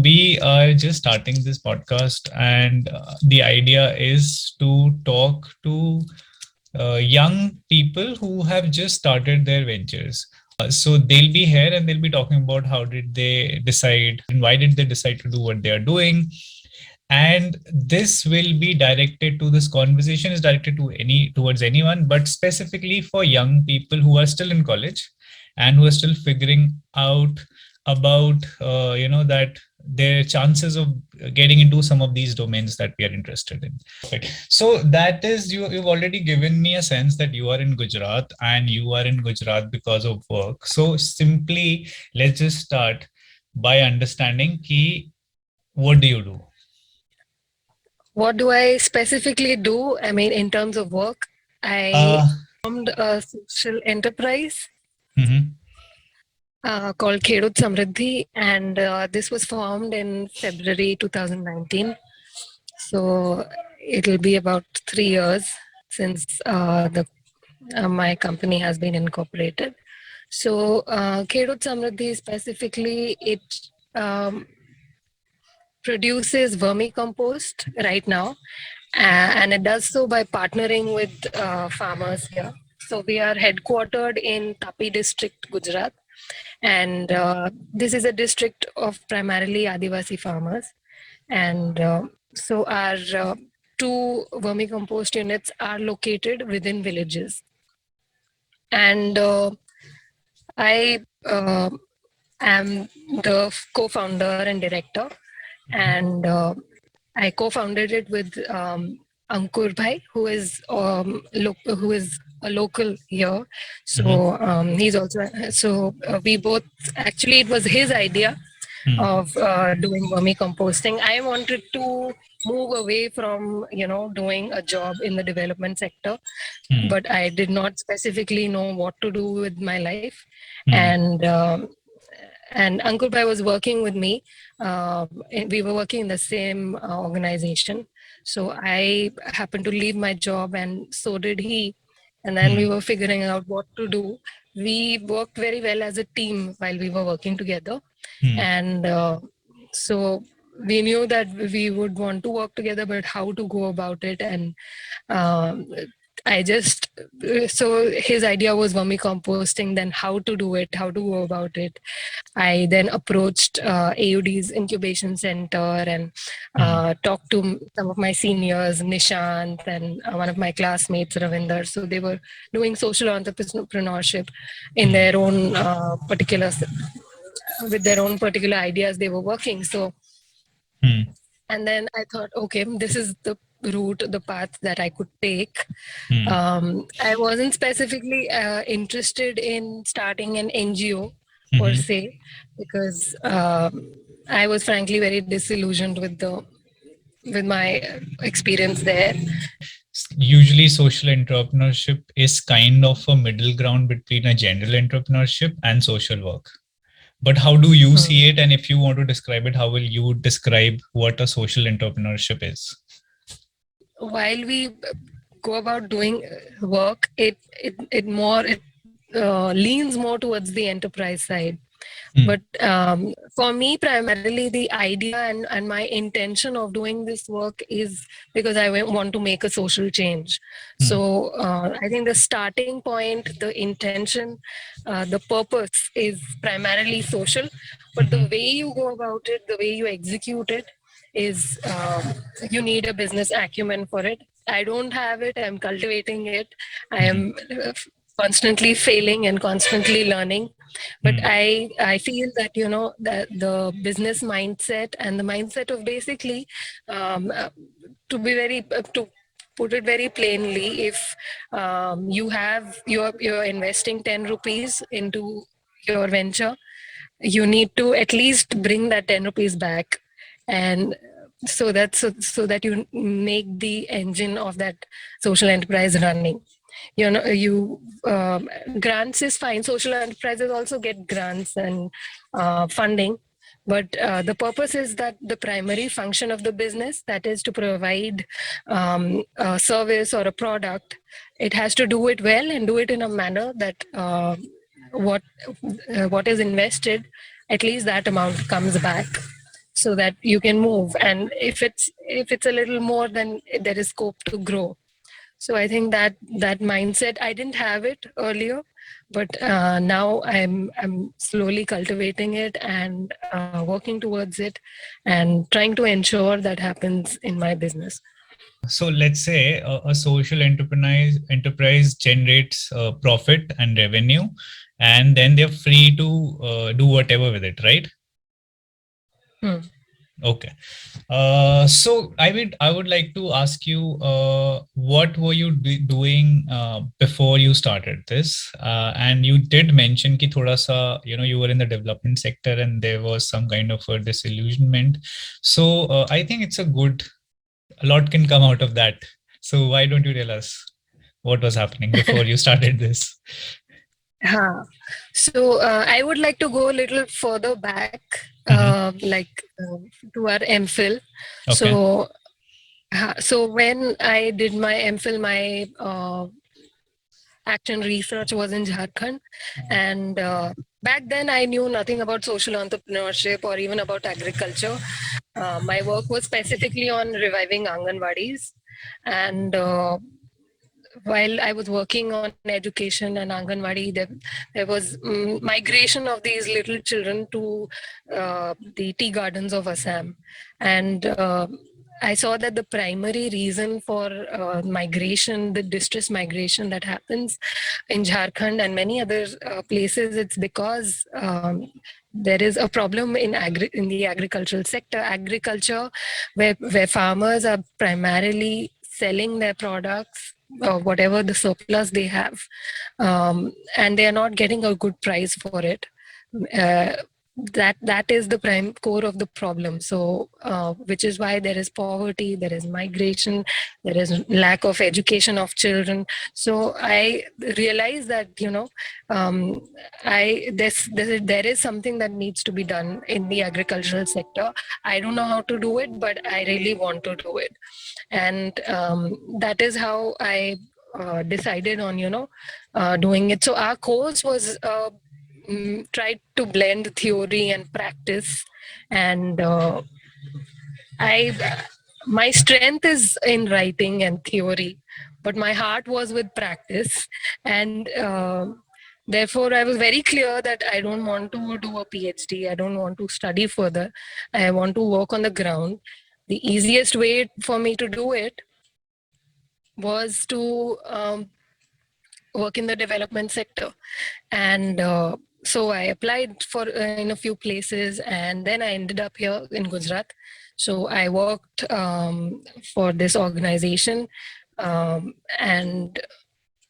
We are just starting this podcast, and the idea is to talk to young people who have just started their ventures. So they'll be here and they'll be talking about how did they decide and why did they decide to do what they are doing. And this will be directed to, this conversation is directed to towards anyone, but specifically for young people who are still in college and who are still figuring out about that their chances of getting into some of these domains that we are interested in. Right. So that is, you've already given me a sense that you are in Gujarat and you are in Gujarat because of work. So simply, let's just start by understanding ki, what do you do? What do I specifically do? I mean, in terms of work, I formed a social enterprise Mhm. called Khedut Samriddhi, and this was formed in February 2019. So it'll be about 3 years since my company has been incorporated. So Khedut Samriddhi specifically, it produces vermicompost right now, and it does so by partnering with farmers here. So we are headquartered in Tapi district, Gujarat, and this is a district of primarily Adivasi farmers. And so our two vermicompost units are located within villages. And I am the co-founder and director, and I co-founded it with Ankur Bhai, who is a local here. So he's also we both, actually it was his idea of doing vermicomposting. I wanted to move away from doing a job in the development sector, but I did not specifically know what to do with my life, and Ankur Bhai was working with me. We were working in the same organization. So I happened to leave my job, and so did he. And then we were figuring out what to do. We worked very well as a team while we were working together. And so we knew that we would want to work together, but how to go about it. And so his idea was vermicomposting, then how to do it, how to go about it. I then approached AUD's Incubation Center and talked to some of my seniors, Nishant, and one of my classmates, Ravinder. So they were doing social entrepreneurship in their own with their own particular ideas they were working. So, and then I thought, okay, this is the route, the path that I could take. I wasn't specifically interested in starting an NGO per se, because I was frankly very disillusioned with my experience there. Usually social entrepreneurship is kind of a middle ground between a general entrepreneurship and social work. But how do you see it? And if you want to describe it, how will you describe what a social entrepreneurship is? While we go about doing work, it leans more towards the enterprise side. But for me, primarily, the idea and my intention of doing this work is because I want to make a social change. So I think the starting point, the intention, the purpose is primarily social. But the way you go about it, the way you execute it, is you need a business acumen for it. I don't have it. I'm cultivating it. I am constantly failing and constantly learning. But I feel that that the business mindset and the mindset of basically to put it very plainly, if you're investing 10 rupees into your venture, you need to at least bring that 10 rupees back, and so that you make the engine of that social enterprise running. You grants is fine. Social enterprises also get grants and funding, but the purpose is that the primary function of the business, that is to provide a service or a product, it has to do it well and do it in a manner that what is invested, at least that amount comes back. so that you can move. And if it's a little more, then there is scope to grow. So I think that mindset, I didn't have it earlier, but now I'm slowly cultivating it and working towards it, and trying to ensure that happens in my business. So let's say a social enterprise generates profit and revenue, and then they're free to do whatever with it, right? Hmm. Okay. So I would like to ask you, what were you doing before you started this? And you did mention ki thoda sa, you were in the development sector and there was some kind of a disillusionment. So I think a lot can come out of that. So why don't you tell us what was happening before you started this? Huh. So I would like to go a little further back, Mhm. like to our MPhil. Okay. So when I did my MPhil, my action research was in Jharkhand, and back then I knew nothing about social entrepreneurship or even about agriculture. My work was specifically on reviving Anganwadis, and while I was working on education and Anganwadi, there was migration of these little children to the tea gardens of Assam. And I saw that the primary reason for migration, the distress migration that happens in Jharkhand and many other places, it's because there is a problem in the agricultural sector. Agriculture, where farmers are primarily selling their products, whatever the surplus they have, and they are not getting a good price for it. Uh, that is the prime core of the problem. So, which is why there is poverty, there is migration, there is lack of education of children. So I realized that there is something that needs to be done in the agricultural sector. I don't know how to do it, but I really want to do it, and that is how I decided on doing it. So our course was tried to blend theory and practice, and I my strength is in writing and theory, but my heart was with practice, and therefore I was very clear that I don't want to do a PhD. I don't want to study further. I want to work on the ground. The easiest way for me to do it was to work in the development sector. And so I applied for in a few places, and then I ended up here in Gujarat. So I worked for this organization, and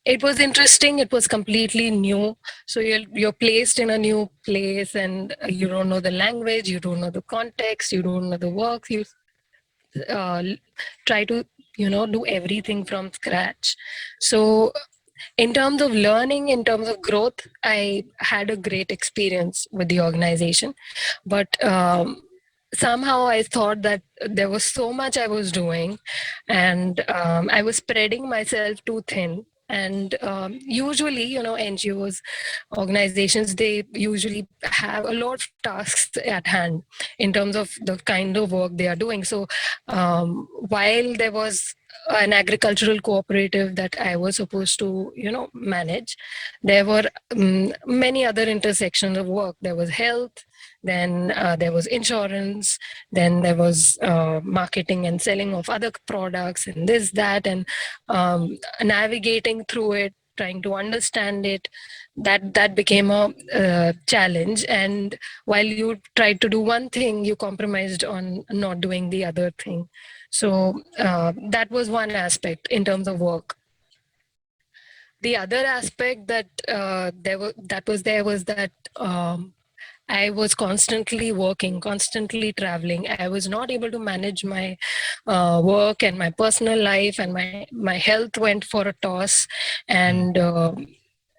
it was interesting. It was completely new. So you're placed in a new place, and you don't know the language, you don't know the context, you don't know the work. You uh, try to do everything from scratch. So in terms of learning, in terms of growth, I had a great experience with the organization, but somehow I thought that there was so much I was doing, and I was spreading myself too thin. And usually, NGOs, organizations, they usually have a lot of tasks at hand in terms of the kind of work they are doing. So while there was an agricultural cooperative that I was supposed to, manage, there were many other intersections of work. There was health, then there was insurance, then there was marketing and selling of other products, and this, that, and navigating through it, trying to understand it. That became a challenge. And while you tried to do one thing, you compromised on not doing the other thing. So that was one aspect in terms of work. The other aspect that was that I was constantly working, constantly traveling. I was not able to manage my work and my personal life, and my health went for a toss. And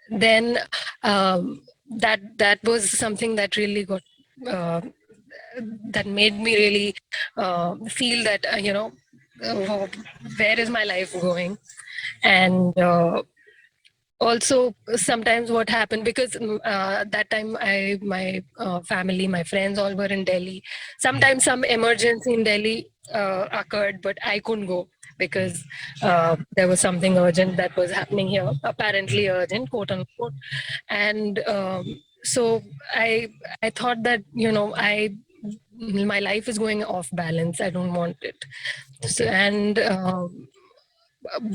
then that was something that really got uh, that made me really feel that uh, where is my life going. And also sometimes what happened, because that time my family, my friends all were in Delhi. Sometimes some emergency in Delhi occurred, but I couldn't go because there was something urgent that was happening here, apparently urgent, quote unquote. And so I thought that, I my life is going off balance, I don't want it. So, Okay. and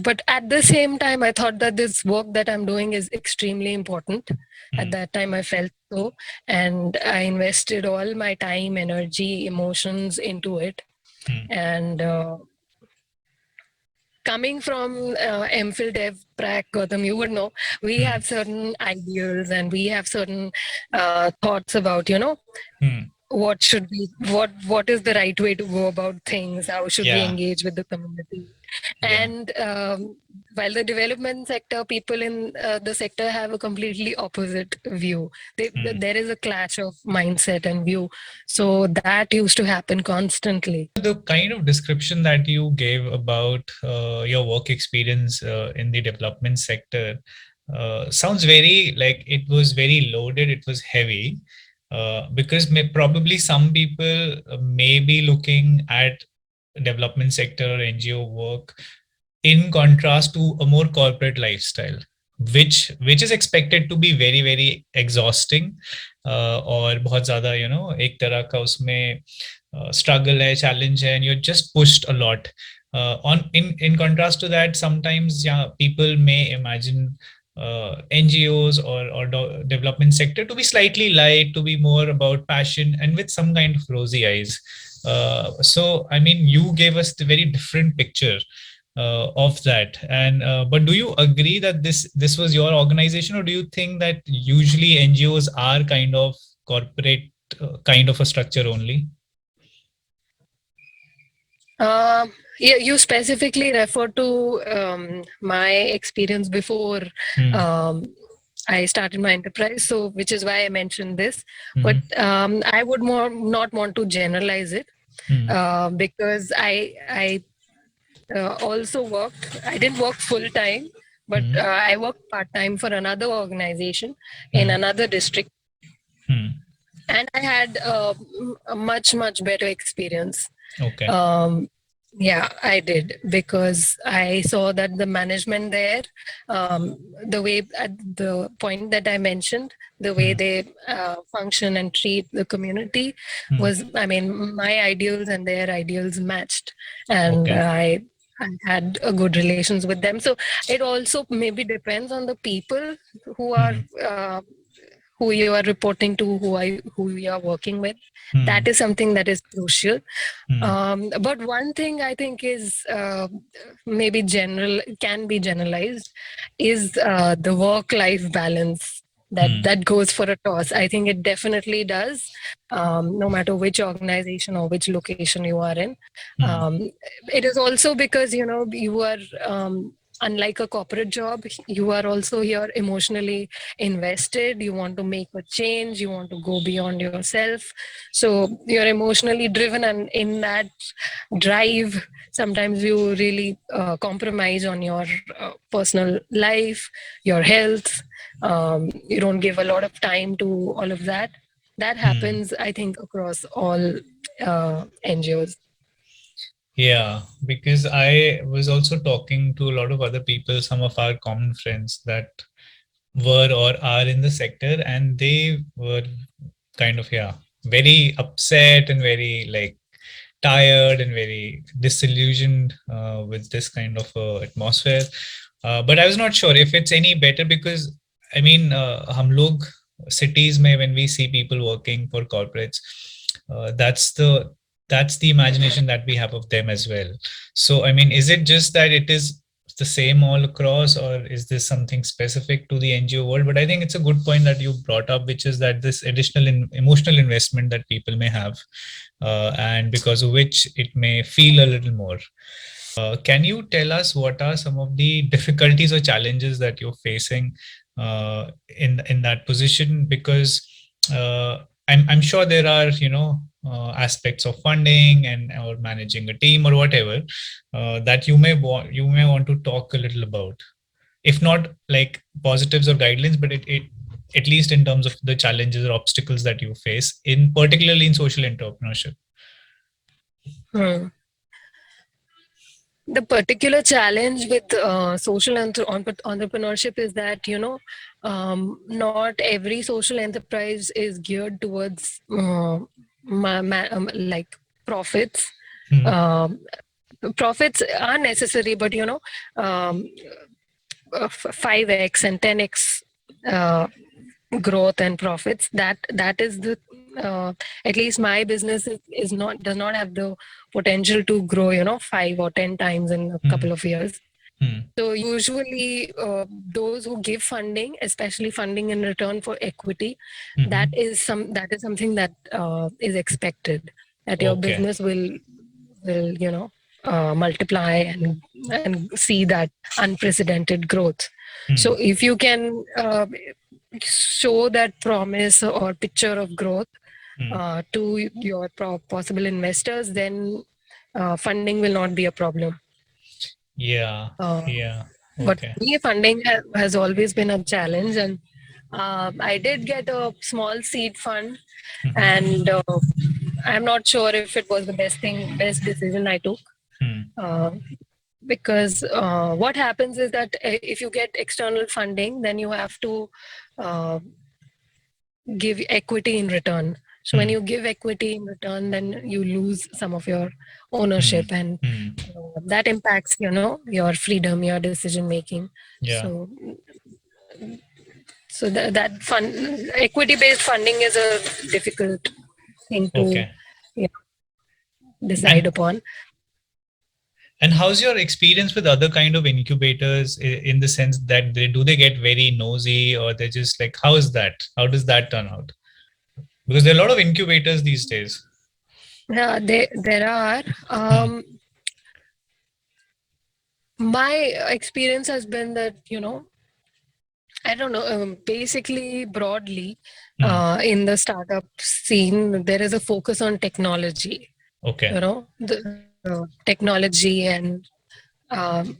but at the same time, I thought that this work that I'm doing is extremely important. At Mm, that time I felt so, and I invested all my time, energy, emotions into it. mm, And coming from MPhil Dev Prac, Gautam, you would know we mm, have certain ideals and we have certain thoughts about, mm. what should be, what is the right way to go about things, how should we Yeah. engage with the community. Yeah. And while the development sector, people in the sector have a completely opposite view. Mm. There is a clash of mindset and view, so that used to happen constantly. The kind of description that you gave about your work experience in the development sector sounds very like it was very loaded, it was heavy. Because probably some people may be looking at development sector or NGO work in contrast to a more corporate lifestyle, which is expected to be very very exhausting, और बहुत ज़्यादा एक तरह का उसमें struggle है, challenge है, and you're just pushed a lot. On in contrast to that, sometimes yeah, people may imagine NGOs or development sector to be slightly light, to be more about passion and with some kind of rosy eyes. So I mean, you gave us the very different picture of that. And but do you agree that this was your organization, or do you think that usually NGOs are kind of corporate kind of a structure only? Yeah, you specifically refer to my experience before Hmm. um, I started my enterprise, so which is why I mentioned this. But Hmm. I would more not want to generalize it, Hmm. because I also worked. I didn't work full time, but Hmm. I worked part time for another organization in Hmm. another district, Hmm. and I had a much better experience. Okay. Um, yeah, I did, because I saw that the management there, the way at the point that I mentioned, the way Hmm. they function and treat the community Hmm. was, I mean, my ideals and their ideals matched, and Okay. I had a good relations with them. So it also maybe depends on the people who are. Hmm. Uh, who you are reporting to, who you are working with. That Hmm. is something that is crucial. Hmm. But one thing I think is maybe general, can be generalized, is the work-life balance. Hmm. That goes for a toss. I think it definitely does, no matter which organization or which location you are in. Hmm. It is also because you are. Unlike a corporate job, you are also here emotionally invested. You want to make a change, you want to go beyond yourself, so you're emotionally driven, and in that drive sometimes you really compromise on your personal life, your health. You don't give a lot of time to all of that. That Hmm. happens, I think, across all NGOs. Yeah, because I was also talking to a lot of other people, some of our common friends that were or are in the sector, and they were kind of, yeah, very upset and very like tired and very disillusioned with this kind of atmosphere. But I was not sure if it's any better, because I mean, hum log cities mein, when we see people working for corporates, that's the imagination that we have of them as well. So I mean, is it just that it is the same all across, or is this something specific to the NGO world? But I think it's a good point that you brought up, which is that this additional emotional investment that people may have, and because of which it may feel a little more. Can you tell us what are some of the difficulties or challenges that you're facing in that position? Because I'm sure there are aspects of funding and or managing a team or whatever that you may want to talk a little about. if not like positives or guidelines, but it at least in terms of the challenges or obstacles that you face in particularly in social entrepreneurship? The particular challenge with social entrepreneurship is that, not every social enterprise is geared towards like profits. Um, Profits are necessary, but 5x and 10x growth and profits, that is the at least my business is not does not have the potential to grow 5 or 10 times in a couple of years. So usually those who give funding, especially funding in return for equity, that is something that is expected, that your business will multiply and see that unprecedented growth. So if you can show that promise or picture of growth to your possible investors, then funding will not be a problem. Yeah. But Okay. for me, funding has always been a challenge, and I did get a small seed fund, and I'm not sure if it was the best decision I took. Because what happens is that if you get external funding, then you have to uh, give equity in return. So when you give equity in return, then you lose some of your ownership, and that impacts your freedom, your decision making. Yeah. So that fund equity based funding is a difficult thing to Okay. decide And upon. how's your experience with other kind of incubators in the sense that they get very nosy, or they're just like, how is that? How does that turn out? Because there are a lot of incubators these days. Yeah, there are. My experience has been that, I don't know, basically broadly, in the startup scene, there is a focus on technology, Okay. the technology and um,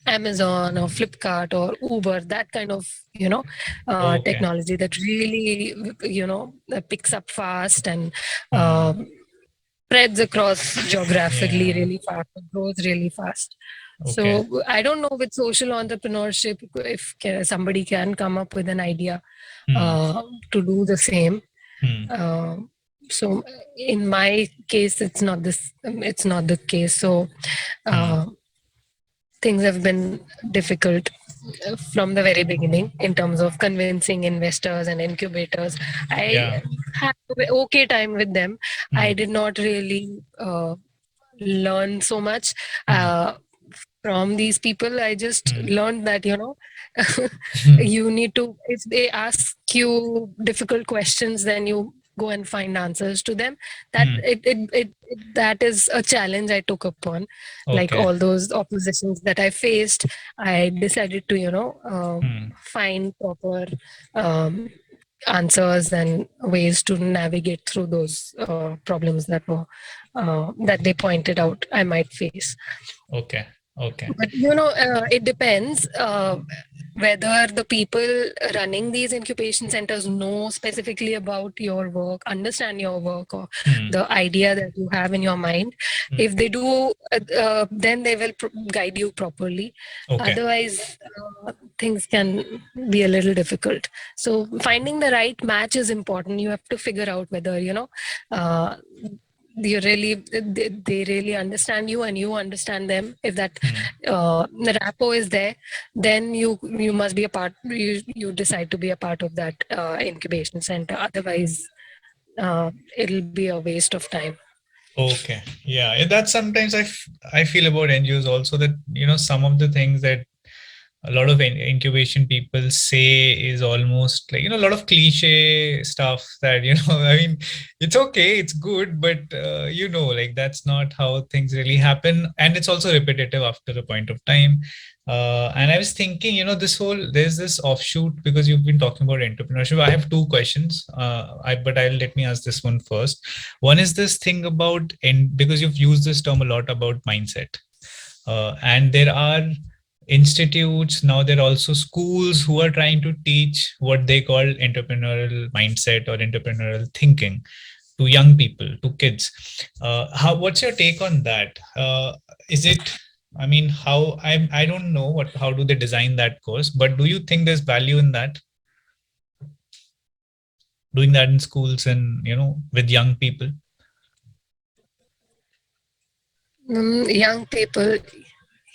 Amazon or Flipkart or Uber, that kind of, Okay. technology that really, picks up fast and spreads across geographically Yeah. really fast and grows really fast. Okay. So I don't know with social entrepreneurship if somebody can come up with an idea to do the same. Uh, so in my case, it's not the case. So uh, things have been difficult from the very beginning in terms of convincing investors and incubators. I Yeah. had an okay time with them. I did not really learn so much from these people. I just learned that you need to, if they ask you difficult questions, then you go and find answers to them. That that is a challenge I took upon. Like Okay. all those oppositions that I faced, I decided to find proper um, answers and ways to navigate through those problems that they pointed out I might face. Okay. Okay. But it depends whether the people running these incubation centers know specifically about your work, understand your work, or the idea that you have in your mind. If they do, then they will guide you properly. Okay. Otherwise, things can be a little difficult. So finding the right match is important. You have to figure out whether uh, they really understand you and you understand them. If that the rapport is there, then you must be a part, you decide to be a part of that incubation center. Otherwise it'll be a waste of time. Okay. Yeah. That's sometimes I feel about NGOs also, that, some of the things that a lot of incubation people say is almost like, a lot of cliche stuff that, I mean, it's okay, it's good, but, like that's not how things really happen. And it's also repetitive after a point of time. And I was thinking, there's this offshoot, because you've been talking about entrepreneurship. I have two questions, but let me ask this one first. One is this thing about, and because you've used this term a lot about mindset, and there are institutes. Now there are also schools who are trying to teach what they call entrepreneurial mindset or entrepreneurial thinking to young people, to kids. How? What's your take on that? Is it? I mean, how? I don't know what. How do they design that course? But do you think there's value in that? Doing that in schools and with young people. Young people.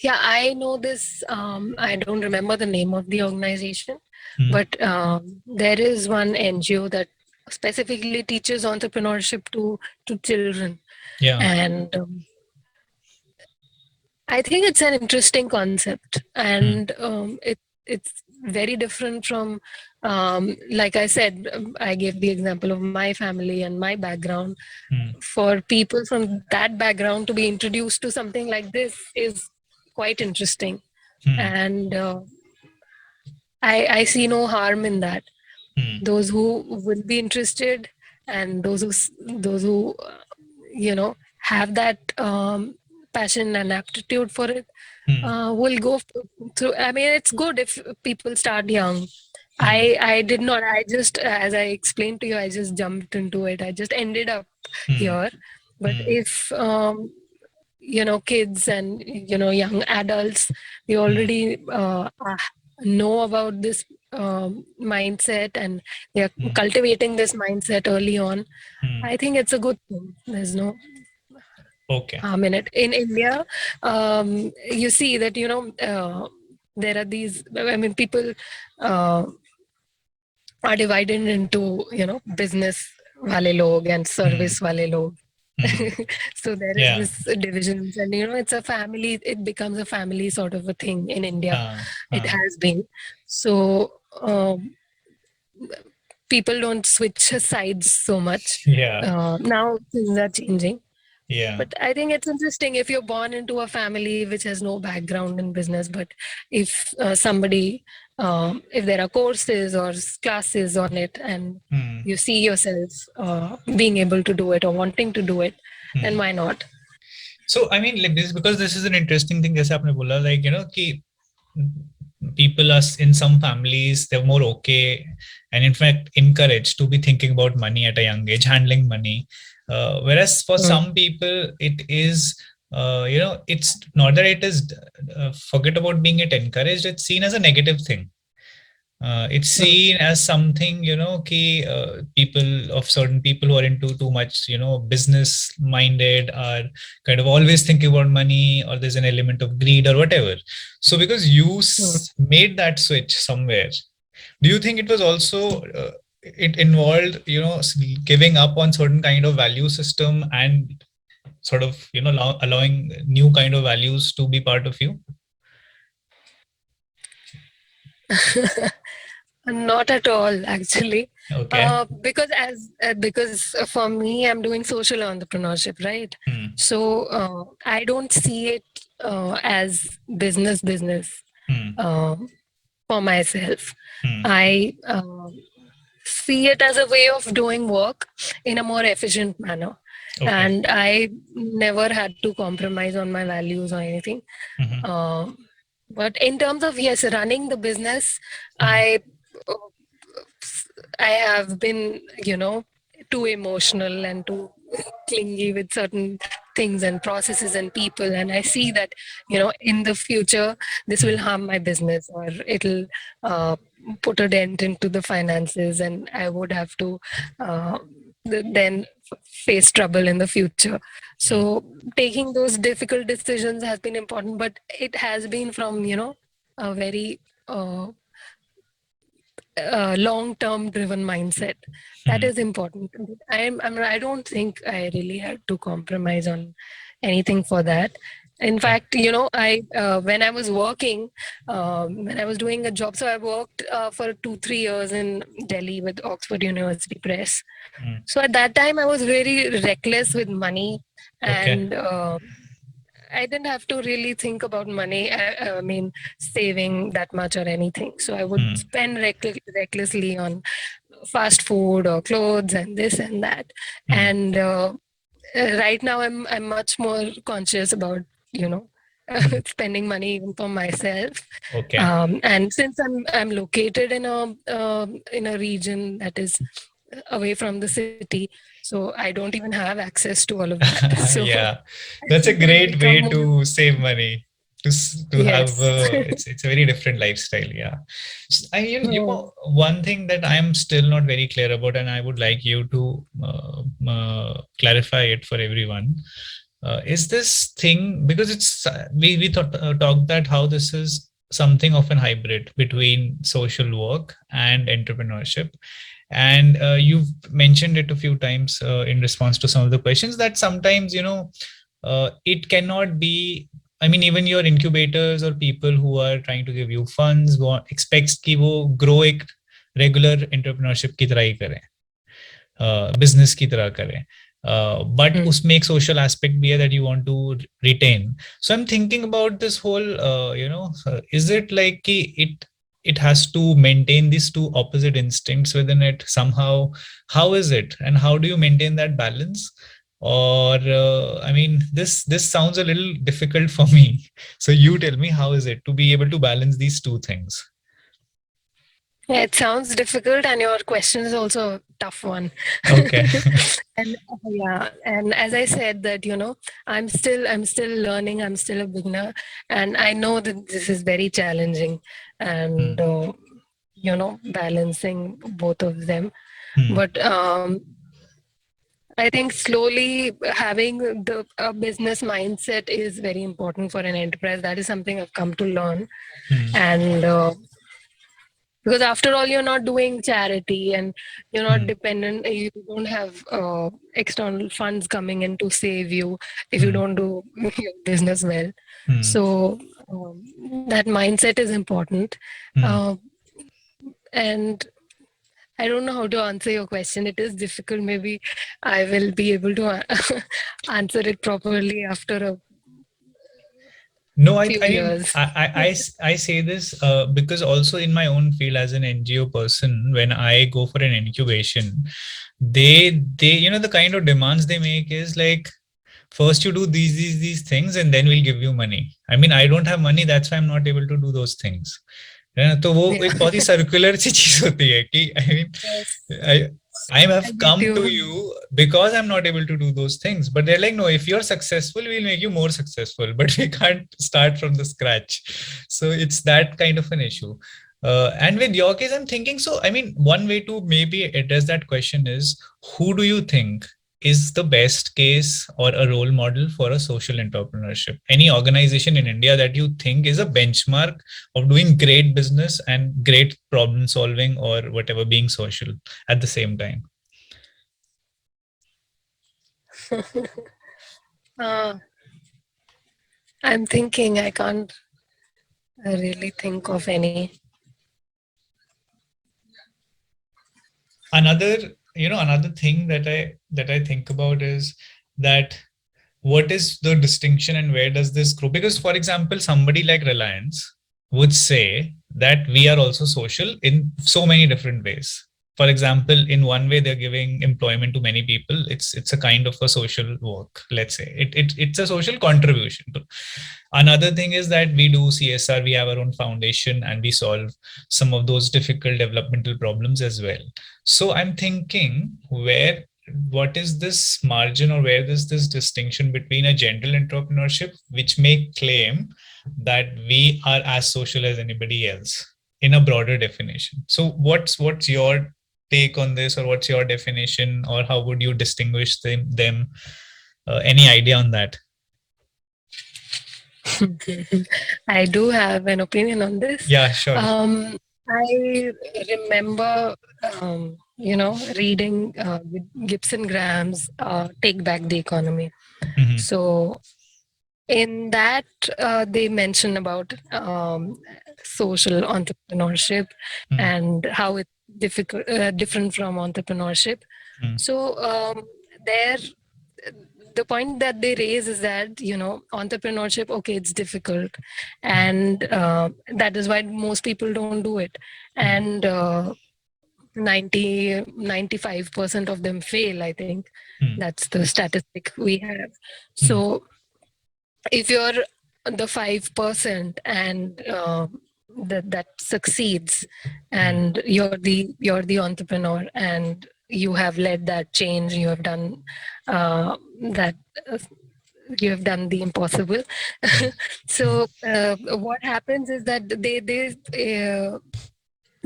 Yeah, I know this. I don't remember the name of the organization, Hmm. but there is one NGO that specifically teaches entrepreneurship to children, Yeah. and I think it's an interesting concept, Hmm. and it's very different from, like I said, I gave the example of my family and my background. Hmm. For people from that background to be introduced to something like this is quite interesting, Hmm. and I see no harm in that. Hmm. Those who will be interested, and those who have that passion and aptitude for it Hmm. will go through. I mean, it's good if people start young. Hmm. I did not. I just, as I explained to you, I just jumped into it. I just ended up Hmm. here. But Hmm. if kids and young adults, they Hmm. already know about this mindset, and they are Hmm. cultivating this mindset early on. Hmm. I think it's a good thing. There's no Okay. harm in it. In India, you see that there are these. I mean, people uh, are divided into business wale log and Hmm. service wale log. Hmm. So there is Yeah. this divisions, and it's a family. It becomes a family sort of a thing in India. It Uh, has been. So people don't switch sides so much. yeah. Now things are changing. Yeah. But I think it's interesting if you're born into a family which has no background in business. But if if there are courses or classes on it, and Hmm. you see yourself being able to do it or wanting to do it, then Hmm. why not? So I mean, like this because this is an interesting thing. जैसे आपने बोला, like कि people are in some families they're more okay and in fact encouraged to be thinking about money at a young age, handling money. Whereas for Mm, some people it is it's not that it is forget about being it encouraged, it's seen as a negative thing. It's mm, seen as something, people of certain people who are into too much, business minded are kind of always thinking about money, or there's an element of greed or whatever. So because you mm. made that switch somewhere, do you think it was also it involved, giving up on certain kind of value system and sort of, allowing new kind of values to be part of you? Not at all, actually. Okay. Because for me, I'm doing social entrepreneurship, right? Hmm. So I don't see it as business Hmm. um, for myself. Hmm. I see it as a way of doing work in a more efficient manner. Okay. And I never had to compromise on my values or anything. Hmm. Um, but in terms of, yes, running the business, Hmm. I I have been, too emotional and too clingy with certain things and processes and people. And I see that, in the future, this will Hmm. harm my business, or it'll uh, put a dent into the finances, and I would have to uh, then face trouble in the future. Hmm. So taking those difficult decisions has been important, but it has been from, a very long-term driven mindset. That Hmm. is important. I don't think I really had to compromise on anything for that. In Okay. fact, I when I was working, when I was doing a job, so I worked for 2-3 years in Delhi with Oxford University Press. Hmm. So at that time, I was very reckless with money, Okay. and I didn't have to really think about money. I mean, saving that much or anything. So I would Hmm. spend recklessly on fast food or clothes and this and that. Hmm. And right now, I'm much more conscious about you know Hmm. spending money even for myself. Okay. And since I'm located in a region that is away from the city, so I don't even have access to all of that. So Yeah, I that's a think I've great become way more. to save money. To have Yes. it's a very different lifestyle. Yeah, Hmm. one thing that I'm still not very clear about, and I would like you to clarify it for everyone. Is this thing because it's we talked that how this is something of an hybrid between social work and entrepreneurship, and you've mentioned it a few times in response to some of the questions that sometimes it cannot be. I mean, even your incubators or people who are trying to give you funds expects कि वो grow एक regular entrepreneurship की तरह ही करें, business की तरह करें. But Hmm. उसमें एक social aspect भी है that you want to retain. So I'm thinking about this whole, is it like कि it has to maintain these two opposite instincts within it somehow? How is it, and how do you maintain that balance? Or I mean, this sounds a little difficult for me. So you tell me, how is it to be able to balance these two things? Yeah, it sounds difficult, and your question is also a tough one. Okay. And yeah, and as I said that I'm still learning. I'm still a beginner, and I know that this is very challenging, and Hmm. balancing both of them. Hmm. But I think slowly having the a business mindset is very important for an enterprise. That is something I've come to learn, Hmm. and because after all you're not doing charity, and you're not Hmm. dependent, you don't have external funds coming in to save you if you Hmm. don't do your business well. Hmm. So that mindset is important. Hmm. uh, and I don't know how to answer your question. It is difficult. Maybe I will be able to answer it properly after a No, few I mean, years. I say this because also in my own field as an NGO person, when I go for an incubation, the kind of demands they make is like, first you do these things and then we'll give you money. I mean, I don't have money, that's why I'm not able to do those things. है ना? तो वो Yeah. एक बहुत ही circular सी चीज होती है कि आई Yes. Mean I have I get come to you. you because I'm not able to do those things. But they're like, no, if you're successful, we'll make you more successful. But we can't start from the scratch. So it's that kind of an issue. And with your case, I'm thinking, so I mean, one way to maybe address that question is, who do you think is the best case or a role model for a social entrepreneurship? Any organization in India that you think is a benchmark of doing great business and great problem solving or whatever, being social at the same time? uh, I'm thinking. I can't really think of any. Another, another thing that I think about is that what is the distinction and where does this grow? Because for example, somebody like Reliance would say that we are also social in so many different ways. For example, in one way they're giving employment to many people. It's a kind of a social work, let's say. It's a social contribution to. Another thing is that we do CSR, we have our own foundation, and we solve some of those difficult developmental problems as well. So I'm thinking, where what is this margin, or where is this distinction between a general entrepreneurship which may claim that we are as social as anybody else in a broader definition? So what's your take on this, or what's your definition, or how would you distinguish them? Any idea on that? I do have an opinion on this. Yeah, sure. I remember, reading Gibson Graham's "Take Back the Economy." Mm-hmm. So in that, they mention about social entrepreneurship and how it's different from entrepreneurship. Mm-hmm. So there, the point that they raise is that entrepreneurship, okay, it's difficult, and that is why most people don't do it, and 95% of them fail, I think. Mm-hmm. That's the statistic we have. Mm-hmm. So if you're the 5% and that succeeds, Hmm. and you're the entrepreneur, and you have led that change, you have done that uh, you have done the impossible. Hmm. Hmm. So what happens is that they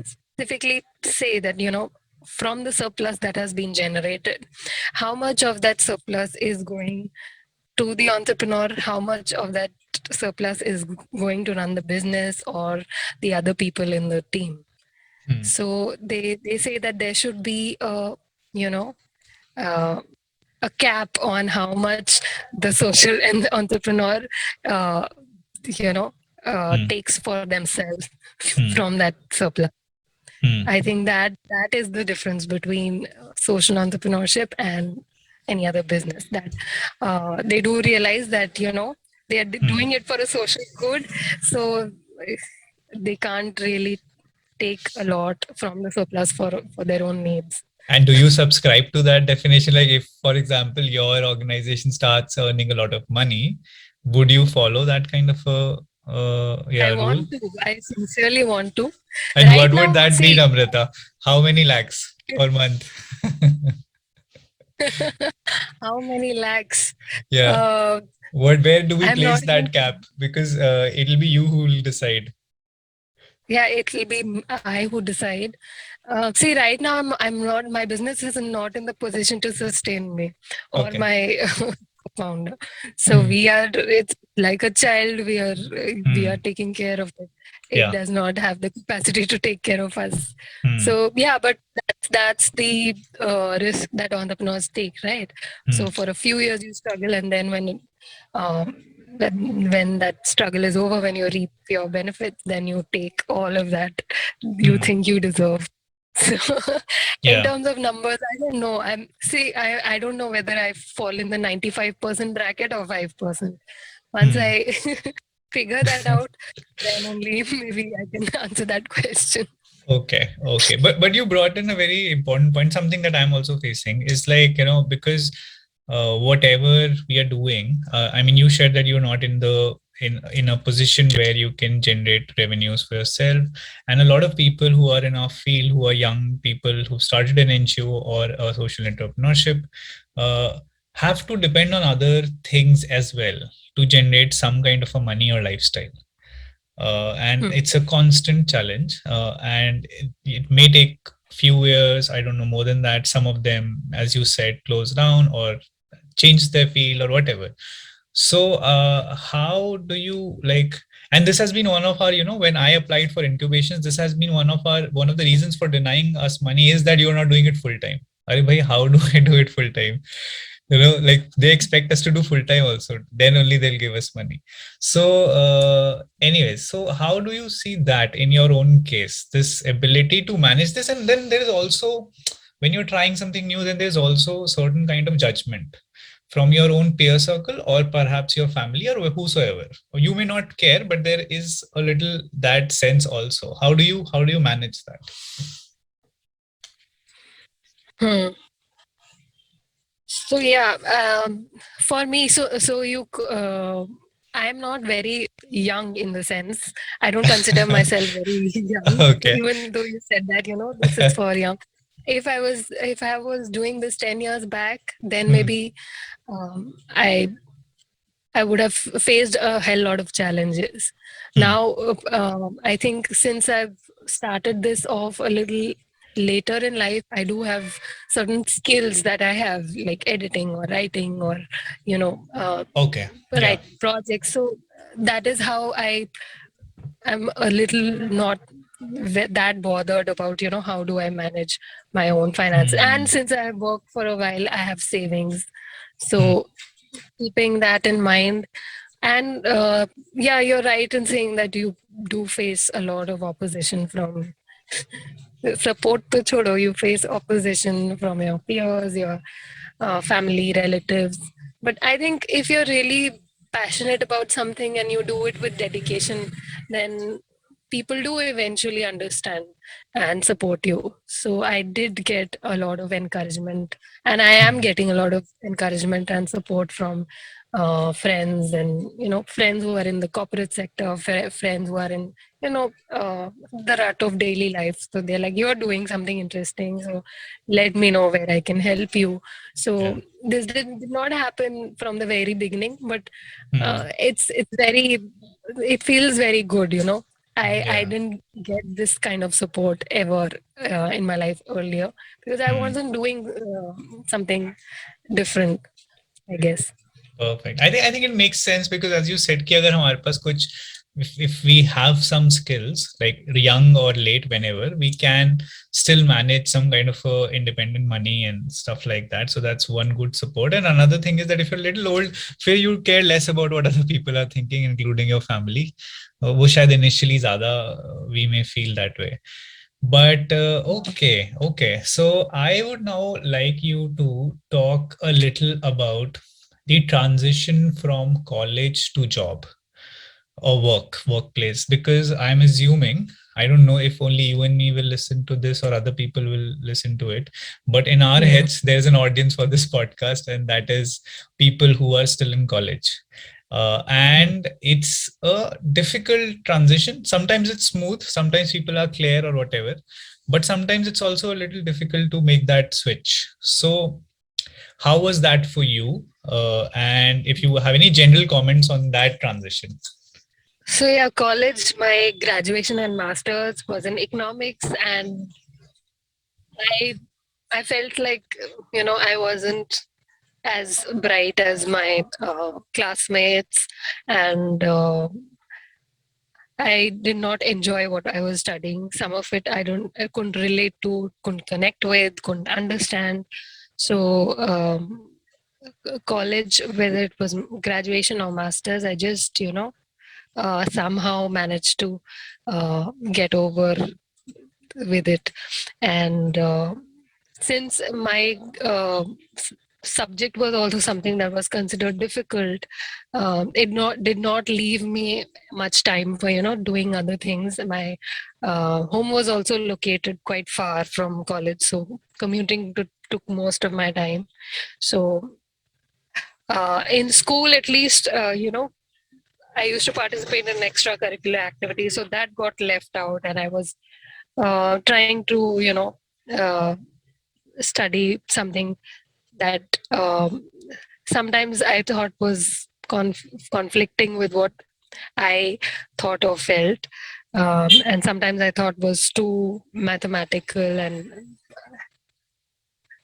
specifically say that, from the surplus that has been generated, how much of that surplus is going to the entrepreneur, how much of that surplus is going to run the business or the other people in the team. Hmm. So they say that there should be you know uh, a cap on how much the social and the entrepreneur uh, you know Hmm. takes for themselves Hmm. from that surplus. Hmm. I think that is the difference between social entrepreneurship and any other business. That they do realize that, they are Hmm. doing it for a social good, so they can't really take a lot from the surplus for their own needs. And do you subscribe to that definition? Like, if, for example, your organization starts earning a lot of money, would you follow that kind of a I yeah, rule? want to. I sincerely want to. And Right what would now, that be, see, Namrata? How many lakhs per month? how many lakhs? Yeah. Uh, What? Where do we I'm not place even. that cap? Because it'll be you who will decide. Yeah, it will be I who decide. See, right now I'm not. My business is not in the position to sustain me or Okay. my founder. So Hmm. we are. It's like a child. We are Hmm. taking care of it. It Yeah. does not have the capacity to take care of us. Hmm. So yeah, but that's the risk that entrepreneurs take, right? Hmm. So for a few years you struggle, and then um, when that struggle is over, when you reap your benefits, then you take all of that you Hmm. think you deserve. So in Yeah. terms of numbers, I don't know. I don't know whether I fall in the 95% bracket or 5%. Once Hmm. I figure that out, then only maybe I can answer that question. Okay, okay. But you brought in a very important point. Something that I'm also facing is like, because whatever we are doing, I mean, you shared that you're not in a position where you can generate revenues for yourself. And a lot of people who are in our field, who are young people who started an NGO or a social entrepreneurship, uh, have to depend on other things as well to generate some kind of a money or lifestyle. And Hmm. it's a constant challenge, and it may take few years, I don't know, more than that. Some of them, as you said, close down or change their field or whatever. So how do you like, and this has been one of our, when I applied for incubations, this has been one of the reasons for denying us money is that you're not doing it full time. Are bhai, how do I do it full time? Like they expect us to do full time also, then only they'll give us money. So anyways, so how do you see that in your own case, this ability to manage this? And then there is also, when you're trying something new, then there's also certain kind of judgment from your own peer circle or perhaps your family or whosoever. You may not care, but there is a little that sense also. How do you manage that? Hmm. So yeah, for me, I'm not very young in the sense. I don't consider myself very young, Okay. even though you said that, this is for young. If I was doing this 10 years back, then Hmm. maybe I would have faced a hell lot of challenges. Hmm. Now, I think since I've started this off a little later in life, I do have certain skills that I have, like editing or writing or, Okay. Yeah. write projects. So that is how I'm a little not that bothered about, how do I manage my own finance. And Hmm. since I have worked for a while, I have savings. Hmm. So keeping that in mind, and yeah, you're right in saying that you do face a lot of opposition from support to chodo. You face opposition from your peers, your family, relatives. But I think if you're really passionate about something and you do it with dedication, then people do eventually understand and support you. So I did get a lot of encouragement, and I am Hmm. getting a lot of encouragement and support from friends, and friends who are in the corporate sector, friends who are in the rut of daily life. So they're like, you're doing something interesting, so let me know where I can help you. Yeah. So this did not happen from the very beginning, but Hmm. it's very, it feels very good. I Yeah. didn't get this kind of support ever in my life earlier, because I Hmm. wasn't doing something different, I guess. Perfect. I think it makes sense because as you said कि अगर हमारे पास कुछ if we have some skills like young or late whenever we can still manage some kind of independent money and stuff like that, so that's one good support. And another thing is that if you're a little old, फिर you care less about what other people are thinking, including your family. वो शायद initially ज़्यादा we may feel that way. But okay. So I would now like you to talk a little about the transition from college to job or workplace, because I'm assuming, I don't know if only you and me will listen to this or other people will listen to it, but in our Yeah. heads there's an audience for this podcast, and that is people who are still in college. And it's a difficult transition. Sometimes it's smooth, sometimes people are clear or whatever, but sometimes it's also a little difficult to make that switch. So how was that for you? And if you have any general comments on that transition. So yeah, college, my graduation and masters was in economics, and I I felt like I wasn't as bright as my classmates, and I did not enjoy what I was studying. Some of it I couldn't relate to, couldn't connect with, couldn't understand. So college, whether it was graduation or masters, I just somehow managed to get over with it. And since my subject was also something that was considered difficult, it not did not leave me much time for doing other things. My home was also located quite far from college, so commuting took most of my time. So in school, at least, I used to participate in extracurricular activities, so that got left out, and I was trying to, study something that sometimes I thought was conflicting with what I thought or felt, and sometimes I thought was too mathematical, and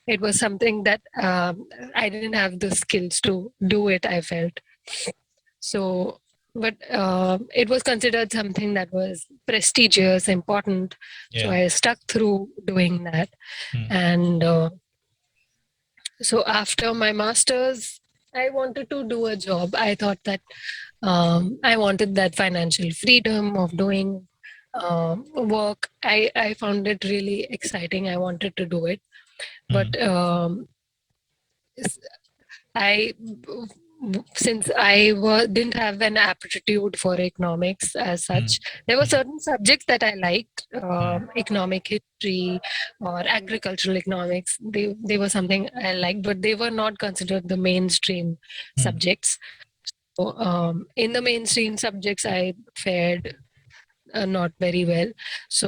it was something that I didn't have the skills to do it, I felt. So, but it was considered something that was prestigious, important. So Yeah. I stuck through doing that. Hmm. And so after my master's, I wanted to do a job. I thought that I wanted that financial freedom of doing work. I found it really exciting. I wanted to do it. Hmm. But I, since didn't have an aptitude for economics as Hmm. such, there were Hmm. certain subjects that I liked, Hmm. economic history or agricultural economics. They were something I liked, but they were not considered the mainstream Hmm. subjects. So, in the mainstream subjects, I fared not very well. So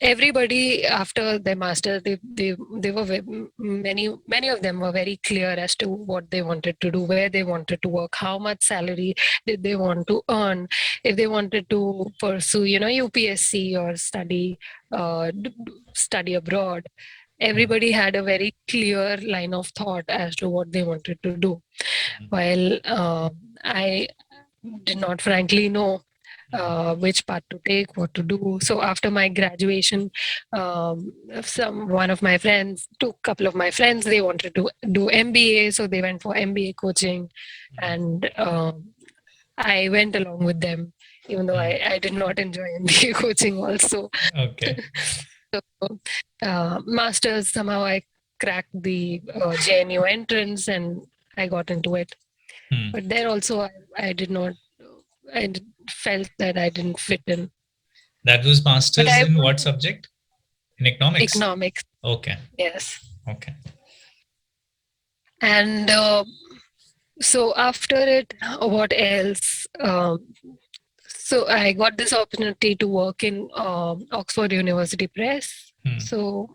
everybody after their master, they were many of them were very clear as to what they wanted to do, where they wanted to work, how much salary did they want to earn, if they wanted to pursue UPSC or study abroad. Hmm. Everybody had a very clear line of thought as to what they wanted to do, while I did not frankly know Hmm. which path to take, what to do. So after my graduation, one of my friends, took a couple of my friends, they wanted to do MBA, so they went for MBA coaching, Hmm. and I went along with them, even though Hmm. I did not enjoy MBA coaching also. Okay. So masters, somehow I cracked the JNU entrance and I got into it. Hmm. But there also, I did not. Felt that I didn't fit in. That was But masters I in would what subject? In economics. So after it, what else? So I got this opportunity to work in Oxford University Press. Hmm. So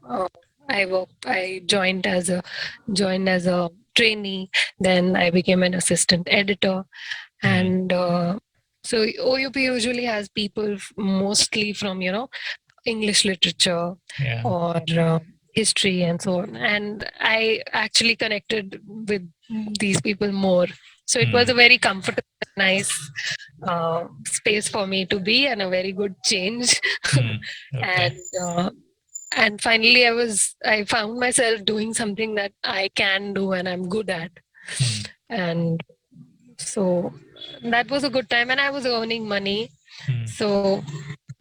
I joined as a trainee. Then I became an assistant editor, Hmm. and so OUP usually has people mostly from English literature Yeah. or history and so on. And I actually connected with these people more. So it was Hmm. a very comfortable, nice space for me to be, and a very good change. Hmm. Okay. and uh, and finally, I found myself doing something that I can do and I'm good at, Hmm. and so that was a good time, and I was earning money. Hmm. So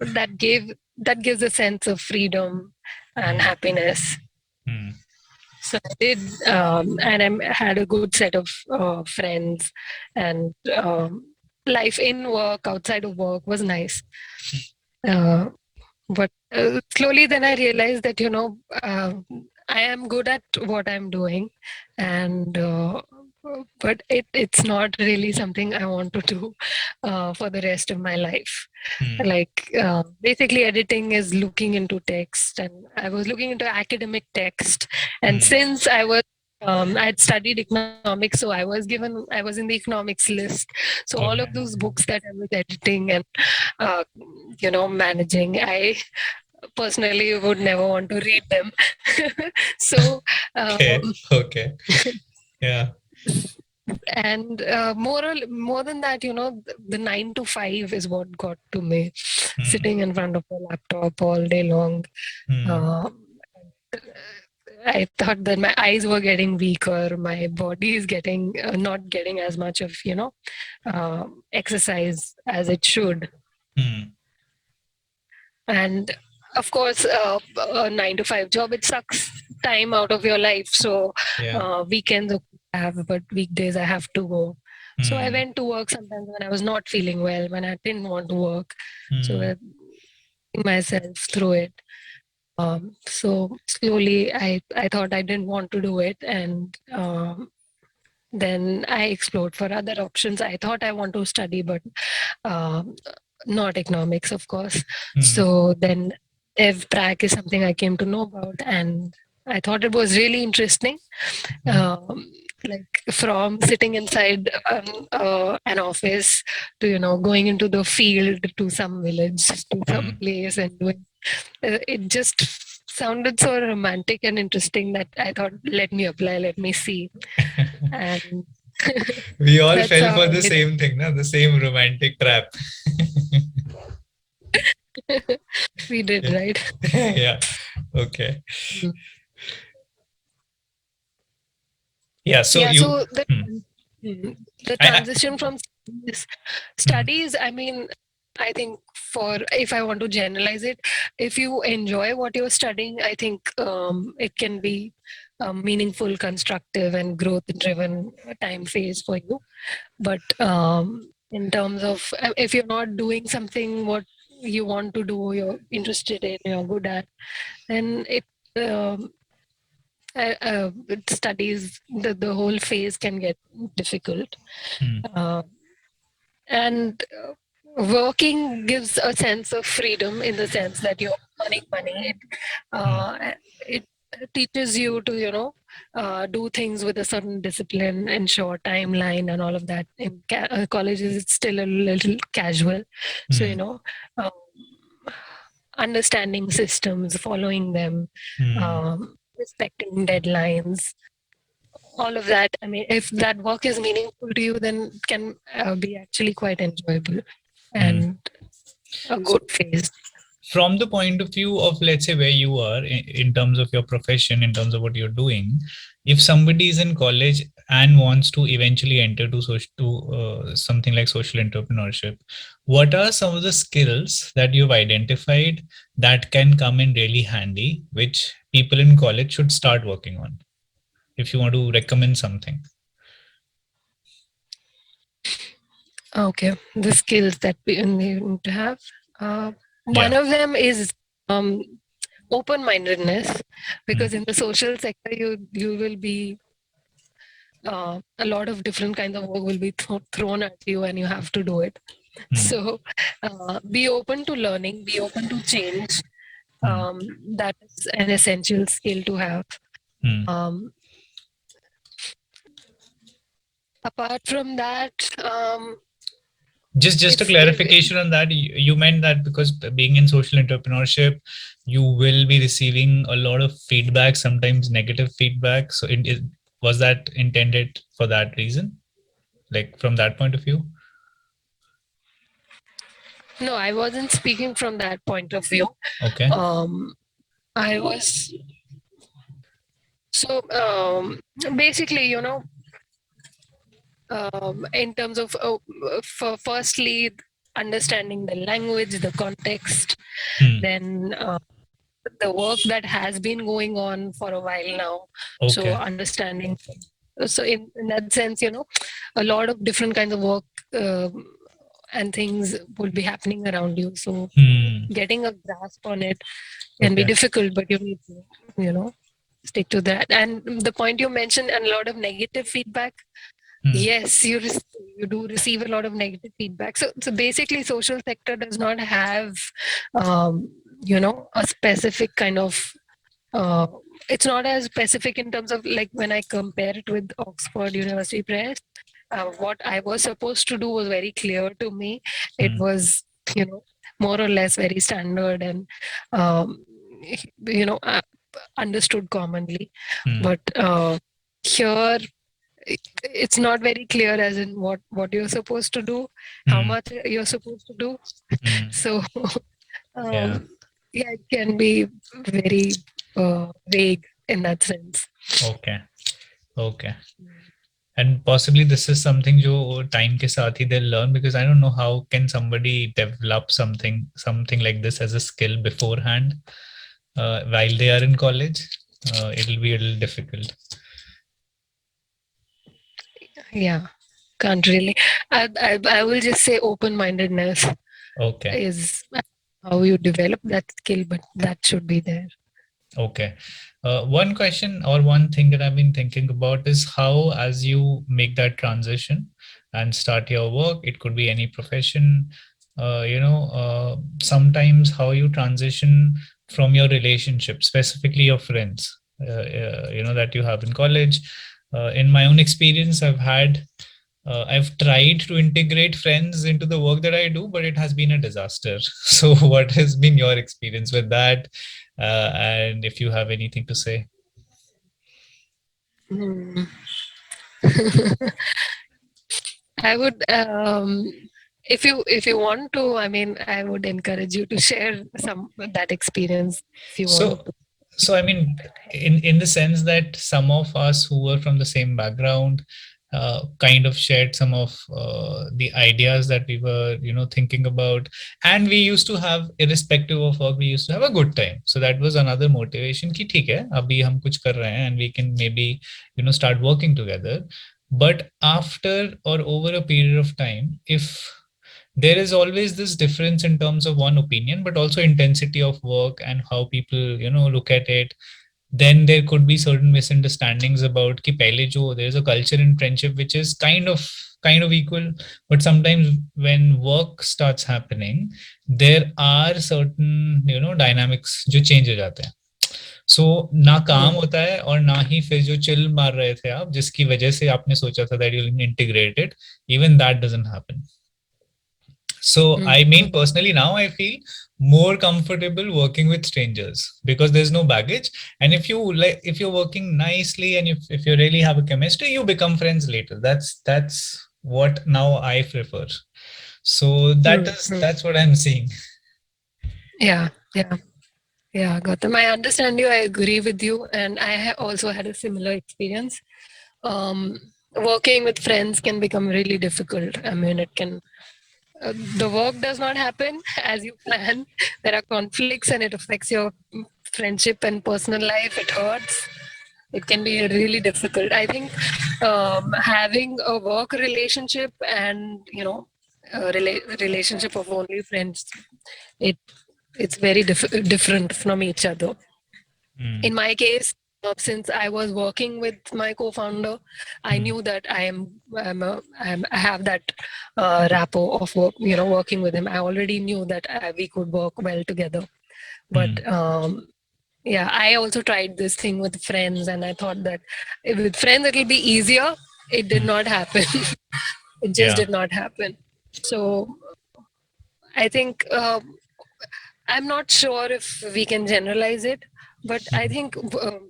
that gives a sense of freedom and Hmm. happiness. Hmm. So I did, and I had a good set of friends, and life in work, outside of work was nice. Uh, but slowly, then I realized that I am good at what I'm doing, and but it's not really something I want to do for the rest of my life. Hmm. Like basically, editing is looking into text, and I was looking into academic text. And Hmm. since I had studied economics, so I was in the economics list. So all of Okay. those books that I was editing and uh, managing, I personally would never want to read them. So Okay. Okay. Yeah. and more than that, the 9 to 5 is what got to me, Hmm. sitting in front of a laptop all day long. Hmm. uh, I thought that my eyes were getting weaker, my body is getting not getting as much of exercise as it should. Hmm. And of course, a 9 to 5 job, it sucks time out of your life. So Yeah. weekends I have, but weekdays I have to go. So I Hmm. went to work sometimes when I was not feeling well, when I didn't want to work. So Hmm. I myself through it. So slowly, I thought I didn't want to do it, and then I explored for other options. I thought I want to study, but um, not economics, of course. Hmm. So then dev prac is something I came to know about, and I thought it was really interesting. Hmm. Um, like from sitting inside an office to going into the field to some village to some Hmm. place and doing it just sounded so romantic and interesting that I thought, let me apply, let me see. And We all that's fell how for I the did same thing, na? The same romantic trap. it. We did, Yeah. right? Yeah. Okay. Mm. Yeah. So Yeah, you. so Hmm. the I. transition from studies, Hmm. I mean, I think for if I want to generalize it, if you enjoy what you're studying, I think it can be a meaningful, constructive, and growth driven time phase for you. But in terms of if you're not doing something what you want to do, you're interested in, you're good at, then um, studies, the whole phase can get difficult. Hmm. Uh, and working gives a sense of freedom in the sense that you're earning money. Hmm. It teaches you to do things with a certain discipline, ensure timeline, and all of that. In colleges, it's still a little casual, so Hmm. um, understanding systems, following them, Hmm. respecting deadlines, all of that. I mean, if that work is meaningful to you, then it can be actually quite enjoyable Hmm. and a So, good phase. from the point of view of, let's say, where you are in terms of your profession, in terms of what you're doing, if somebody is in college and wants to eventually enter to something like social entrepreneurship, what are some of the skills that you've identified that can come in really handy, which people in college should start working on? If you want to recommend something. Okay, the skills that we need to have. Uh, One Yeah. of them is um, open-mindedness, Hmm. because in the social sector, you will be a lot of different kinds of work will be thrown at you, and you have to do it. Hmm. So be open to learning, be open to change. Hmm. That is an essential skill to have. Hmm. Um, Apart from that, Just a if clarification on that. You meant that because being in social entrepreneurship, you will be receiving a lot of feedback, sometimes negative feedback. So was that intended for that reason, like from that point of view? no, I wasn't speaking from that point of view. Okay. Um, I was so basically, in terms of for firstly understanding the language, the context, Hmm. then the work that has been going on for a while now. So Okay. understanding. So in that sense, a lot of different kinds of work and things will be happening around you. So Hmm. getting a grasp on it can be Okay. difficult, but you need to, stick to that. And the point you mentioned, and a lot of negative feedback. Hmm. Yes, you do receive a lot of negative feedback. So basically, social sector does not have, um, a specific kind of. Uh, it's not as specific in terms of like when I compare it with Oxford University Press. What I was supposed to do was very clear to me. It Hmm. was, more or less very standard and, um, you know, uh, understood commonly. Hmm. But here it's not very clear as in what you're supposed to do, how Hmm. much you're supposed to do. Hmm. So Yeah. um, yeah, it can be very vague in that sense. Okay. Okay. And possibly this is something जो time के साथ ही they'll learn, because I don't know how can somebody develop something like this as a skill beforehand while they are in college. It'll be a little difficult. Yeah, can't really. I will just say open-mindedness Okay. is how you develop that skill, but that should be there. Okay. One question or one thing that I've been thinking about is how, as you make that transition and start your work, it could be any profession, sometimes how you transition from your relationship, specifically your friends, that you have in college. In my own experience, I've tried to integrate friends into the work that I do, but it has been a disaster. So, what has been your experience with that? And if you have anything to say. Hmm. I would, if you want to, I mean, I would encourage you to share some that experience if you want So, to. so I mean, in the sense that some of us who were from the same background kind of shared some of the ideas that we were, thinking about, and we used to have, irrespective of work, we used to have a good time. So that was another motivation. कि ठीक है, अभी हम कुछ कर रहे हैं, and we can maybe, start working together. But after or over a period of time, if there is always this difference in terms of one opinion, but also intensity of work and how people look at it, then there could be certain misunderstandings about कि पहले जो there's a culture in friendship which is kind of equal, but sometimes when work starts happening, there are certain dynamics जो change हो जाते हैं. सो ना काम Hmm. होता है और ना ही फिर जो चिल मार रहे थे आप, जिसकी वजह से आपने सोचा था that you integrated, even that doesn't happen. So I mean, Hmm. personally, now I feel more comfortable working with strangers because there's no baggage. And if you're working nicely and if you really have a chemistry, you become friends later. That's what now I prefer. So Hmm. Hmm. that's what I'm seeing. Yeah, yeah, yeah. Gautam, I understand you. I agree with you, and I also had a similar experience. Um, Working with friends can become really difficult. I mean, it can the work does not happen as you plan. There are conflicts and it affects your friendship and personal life. It hurts. It can be really difficult. I think having a work relationship and a relationship of only friends, it it's very different from each other. Hmm. In my case, since I was working with my co-founder, I Mm, knew that I have that rapport of work, working with him. I already knew that we could work well together. mm, But yeah, I also tried this thing with friends, and I thought that with friends it'll be easier. It did mm. not happen. It just Yeah. did not happen. So I think I'm not sure if we can generalize it, but I Mm, think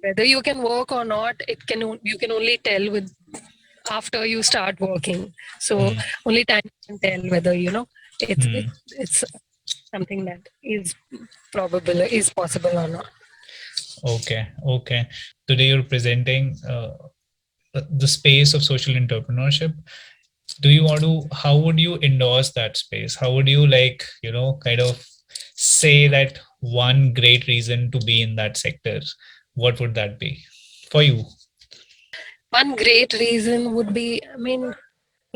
whether you can work or not, you can only tell with after you start working. So mm, only time can tell whether mm. it's something that is is possible or not. Okay. Okay. Today you're presenting the space of social entrepreneurship. Do you want to, how would you endorse that space? How would you, like, kind of say that one great reason to be in that sector? What would that be for you? One great reason would be, I mean,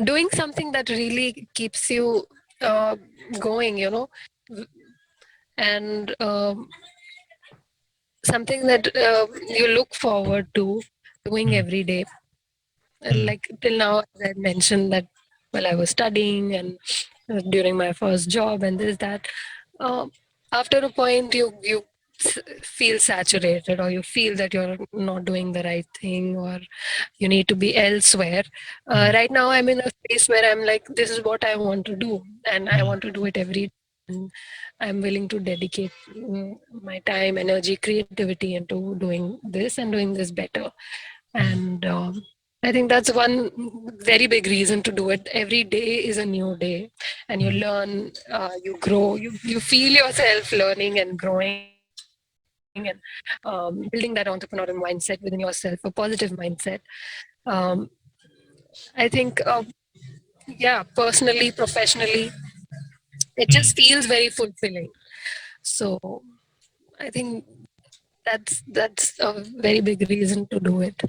doing something that really keeps you uh, going, and something that you look forward to doing Mm, every day. mm, Like till now, as I mentioned that while I was studying and during my first job and this that, uh, after a point feel saturated, or you feel that you're not doing the right thing, or you need to be elsewhere. mm, Right now, I'm in a space where I'm like, this is what I want to do, and I mm, want to do it every day. And I'm willing to dedicate my time, energy, creativity into doing this and doing this better. mm, And I think that's one very big reason to do it. Every day is a new day, and you mm, learn, you grow, you feel yourself learning and growing, and building that entrepreneurial mindset within yourself, a positive mindset. Um, I think, yeah, personally, professionally, it just mm. feels very fulfilling. So I think that's a very big reason to do it.